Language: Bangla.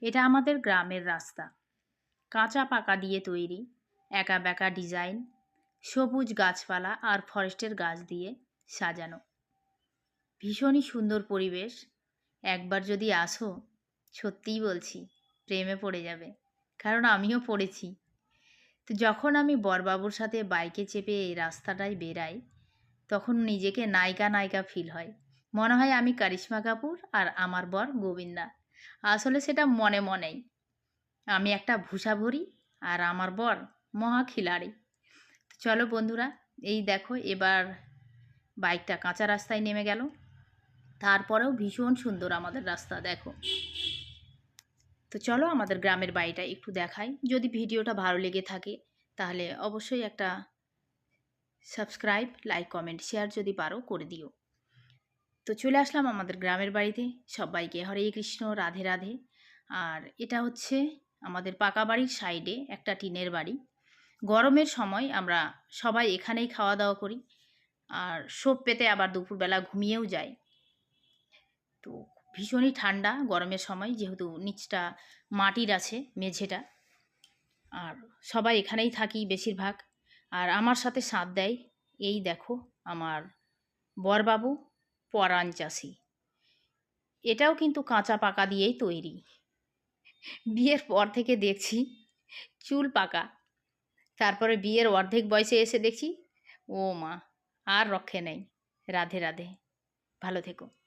এটা আমাদের গ্রামের রাস্তা। কাঁচা পাকা দিয়ে তৈরি, একা বেঁকা ডিজাইন, সবুজ গাছপালা আর ফরেস্টের গাছ দিয়ে সাজানো। ভীষণই সুন্দর পরিবেশ। একবার যদি আসো, সত্যিই বলছি, প্রেমে পড়ে যাবে। কারণ আমিও পড়েছি। তো যখন আমি বরবাবুর সাথে বাইকে চেপে এই রাস্তাটায় বেরাই, তখন নিজেকে নায়িকা নায়িকা ফিল হয়। মনে হয় আমি কারিশ্মা কাপুর আর আমার বর গোবিন্দা। আসলে সেটা মনে মনেই। আমি একটা ভুসা ভরি আর আমার বর মহা খিলাড়ি। চলো বন্ধুরা, এই দেখো এবার বাইকটা কাঁচা রাস্তায় নেমে গেল। তারপরেও ভীষণ সুন্দর আমাদের রাস্তা, দেখো। তো চলো আমাদের গ্রামের বাড়িটা একটু দেখাই। যদি ভিডিওটা ভালো লেগে থাকে তাহলে অবশ্যই একটা সাবস্ক্রাইব, লাইক, কমেন্ট, শেয়ার যদি পারো করে দিও। তো চলে আসলাম আমাদের গ্রামের বাড়িতে। সবাইকে হরে কৃষ্ণ, রাধে রাধে। আর এটা হচ্ছে আমাদের পাকা বাড়ির সাইডে একটা টিনের বাড়ি। গরমের সময় আমরা সবাই এখানেই খাওয়া দাওয়া করি, আর সোপ পেতে আবার দুপুরবেলা ঘুমিয়েও যাই। তো ভীষণই ঠান্ডা গরমের সময়, যেহেতু নিচটা মাটির আছে, মেঝেটা। আর সবাই এখানেই থাকি বেশিরভাগ। আর আমার সাথে সাথ দেয়, এই দেখো, আমার বরবাবু পরাণ চাষি। এটাও কিন্তু কাঁচা পাকা দিয়েই তৈরি। বিয়ের পর থেকে দেখছি চুল পাকা, তারপরে বিয়ের অর্ধেক বয়সে এসে দেখছি ও মা, আর রক্ষে নেই। রাধে রাধে, ভালো থেকো।